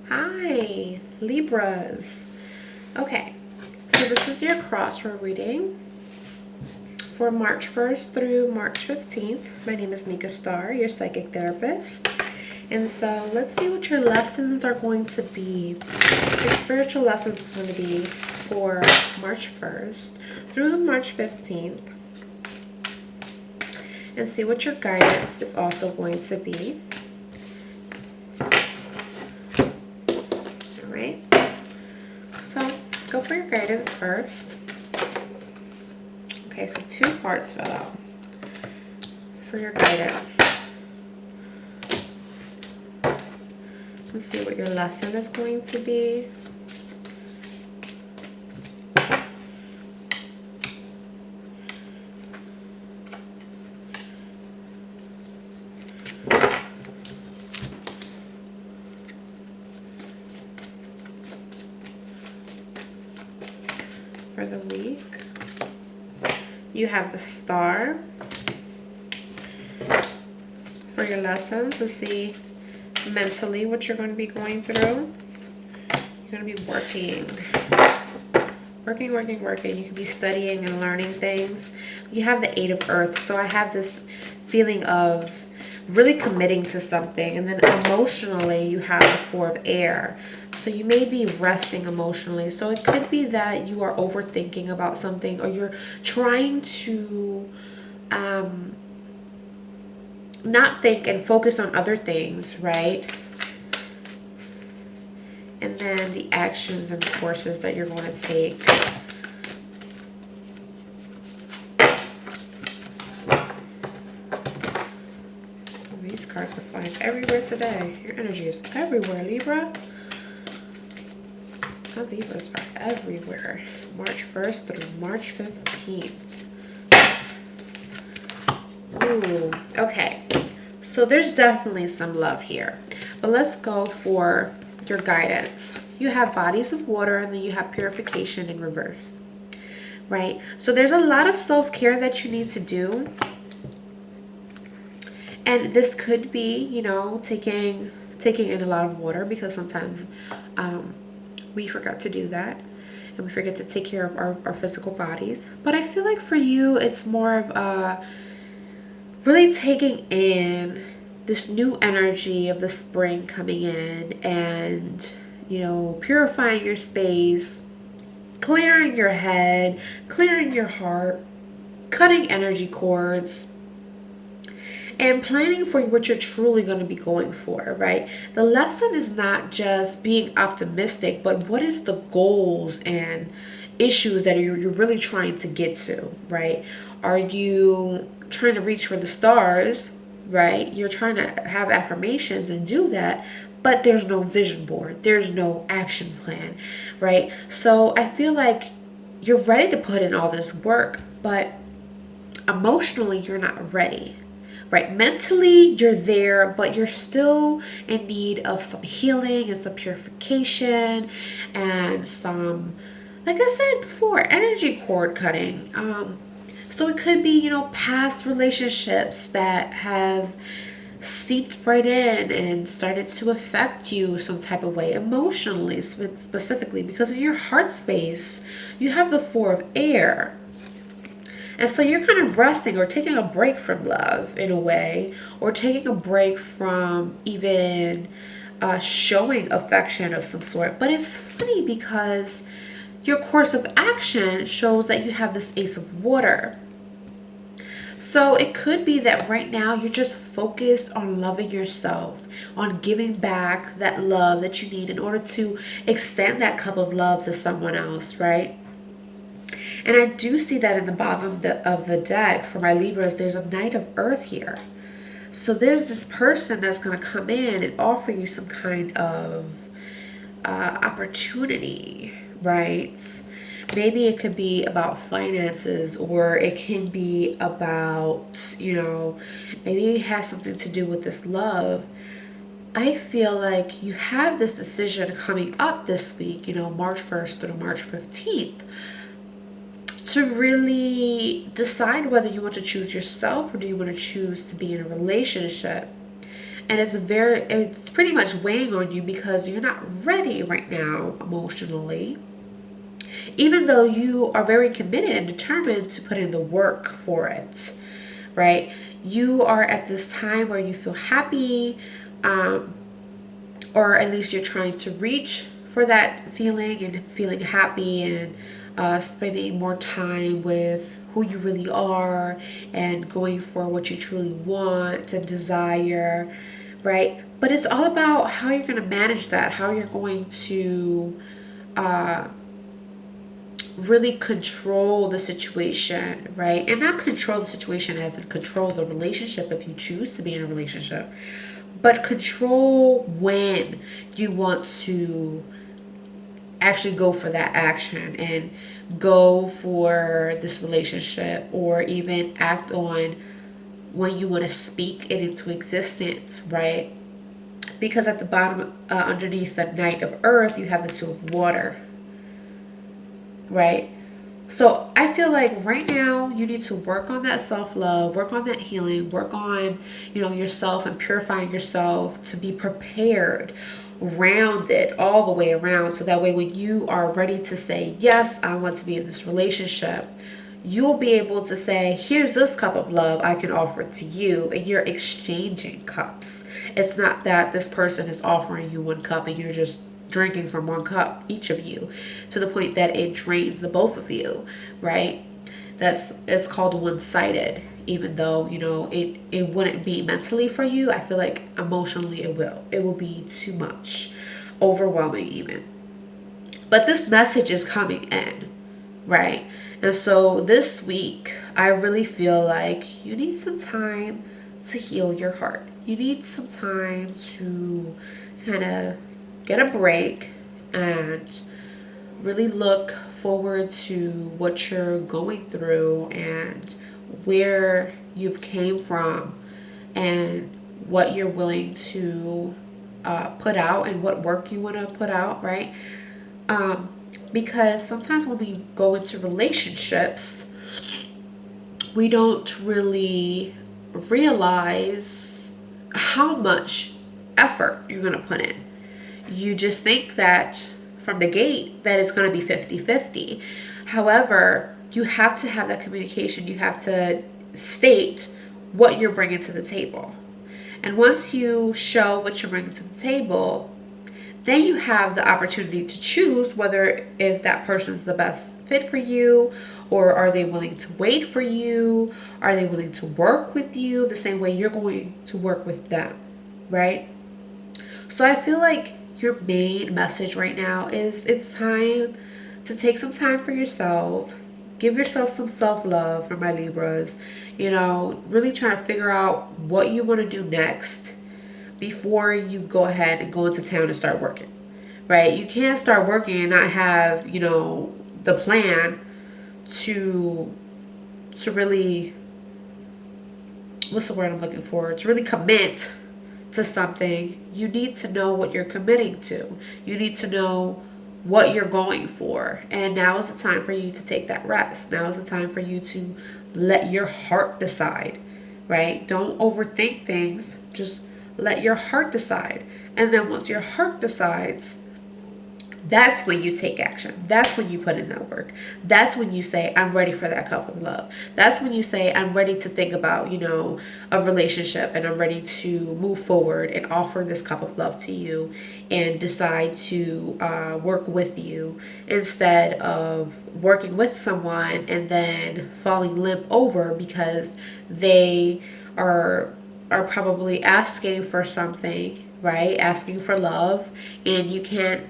Hi, Libras. Okay, so this is your crossroad reading for March 1st through March 15th. My name is Nika Starr, your psychic therapist. And so let's see what your lessons are going to be. Your spiritual lessons are going to be for March 1st through March 15th. And see what your guidance is also going to be. Alright. So go for your guidance first. Okay, so 2 cards fell out for your guidance. Let's see what your lesson is going to be. For the week, you have the Star. For your lessons, to see mentally what you're going to be going through. You're going to be working. You could be studying and learning things. You have the 8 of Earth, so I have this feeling of really committing to something. And then emotionally, you have the 4 of Air. So you may be resting emotionally. So it could be that you are overthinking about something, or you're trying to not think and focus on other things, right? And then the actions and courses that you're going to take. These cards are flying everywhere today. Your energy is everywhere, Libra. The Libras are everywhere. March 1st through March 15th. Ooh, okay. So there's definitely some love here. But let's go for your guidance. You have bodies of water, and then you have purification in reverse. Right? So there's a lot of self-care that you need to do. And this could be, you know, taking in a lot of water, because sometimes we forget to do that, and we forget to take care of our physical bodies. But I feel like for you, it's more of really taking in this new energy of the spring coming in, and, you know, purifying your space, clearing your head, clearing your heart, cutting energy cords, and planning for what you're truly going to be going for, right? The lesson is not just being optimistic, but what is the goals and issues that you're really trying to get to, right? Are you trying to reach for the stars, right? You're trying to have affirmations and do that, but there's no vision board. There's no action plan, right? So I feel like you're ready to put in all this work, but emotionally, you're not ready. Right? Mentally, you're there, but you're still in need of some healing and some purification and some, like I said before, energy cord cutting. So it could be, you know, past relationships that have seeped right in and started to affect you some type of way emotionally, specifically because in your heart space, you have the 4 of Air. And so you're kind of resting or taking a break from love in a way, or taking a break from even showing affection of some sort. But it's funny because your course of action shows that you have this Ace of Water. So it could be that right now you're just focused on loving yourself, on giving back that love that you need in order to extend that cup of love to someone else, right? And I do see that in the bottom of the deck for my Libras, there's a Knight of Earth here. So there's this person that's going to come in and offer you some kind of opportunity, right? Maybe it could be about finances, or it can be about, you know, maybe it has something to do with this love. I feel like you have this decision coming up this week, you know, March 1st through March 15th. To really decide whether you want to choose yourself, or do you want to choose to be in a relationship. And it's pretty much weighing on you because you're not ready right now emotionally, even though you are very committed and determined to put in the work for it, right? You are at this time where you feel happy, or at least you're trying to reach for that feeling and feeling happy, and spending more time with who you really are and going for what you truly want and desire, right? But it's all about how you're going to manage that, how you're going to uh, really control the situation, right? And not control the situation as in control the relationship if you choose to be in a relationship, but control when you want to actually go for that action and go for this relationship, or even act on when you want to speak it into existence, right? Because at the bottom, underneath the Knight of Earth, you have the Two of Water, right? So I feel like right now you need to work on that self-love, work on that healing, work on, yourself and purifying yourself to be prepared, rounded all the way around. So that way when you are ready to say, yes, I want to be in this relationship, you'll be able to say, here's this cup of love I can offer to you, and you're exchanging cups. It's not that this person is offering you one cup and you're just drinking from one cup, each of you, to the point that it drains the both of you, right? It's called one-sided. Even though it wouldn't be mentally for you, I feel like emotionally it will be too much, overwhelming even. But this message is coming in, right? And so this week I really feel like you need some time to heal your heart. You need some time to kind of get a break and really look forward to what you're going through and where you've came from and what you're willing to put out and what work you want to put out, right? Because sometimes when we go into relationships, we don't really realize how much effort you're going to put in. You just think that from the gate that it's going to be 50-50. However, you have to have that communication. You have to state what you're bringing to the table. And once you show what you're bringing to the table, then you have the opportunity to choose whether if that person's the best fit for you, or are they willing to wait for you? Are they willing to work with you the same way you're going to work with them, right? So I feel like your main message right now is it's time to take some time for yourself. Give yourself some self-love, for my Libras. Really trying to figure out what you want to do next before you go ahead and go into town and start working, right? You can't start working and not have, the plan to really, what's the word I'm looking for? To really commit to something. You need to know what you're committing to. You need to know what you're going for. And now is the time for you to take that rest. Now is the time for you to let your heart decide, right? Don't overthink things. Just let your heart decide. And then once your heart decides, that's when you take action. That's when you put in that work. That's when you say, I'm ready for that cup of love. That's when you say, I'm ready to think about, a relationship, and I'm ready to move forward and offer this cup of love to you and decide to work with you, instead of working with someone and then falling limp over because they are probably asking for something, right? Asking for love, and you can't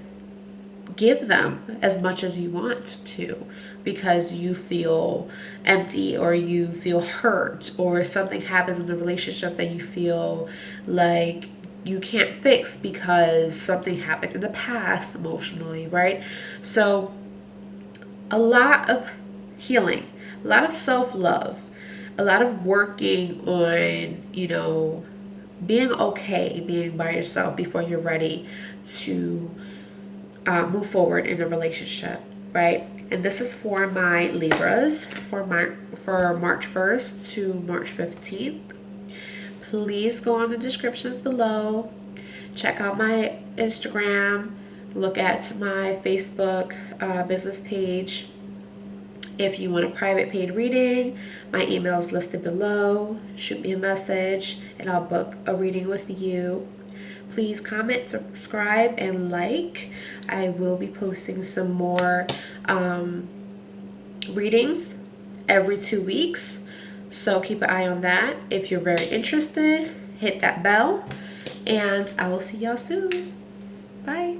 give them as much as you want to because you feel empty, or you feel hurt, or something happens in the relationship that you feel like you can't fix because something happened in the past emotionally, right? So a lot of healing, a lot of self-love, a lot of working on, being okay, being by yourself before you're ready to move forward in a relationship, right? And this is for my Libras for March 1st to March 15th. please go on the descriptions below. Check out my Instagram. Look at my Facebook business page. If you want a private paid reading, my email is listed below. Shoot me a message and I'll book a reading with you. Please comment, subscribe, and like. I will be posting some more readings every 2 weeks. So keep an eye on that. If you're very interested, hit that bell. And I will see y'all soon. Bye.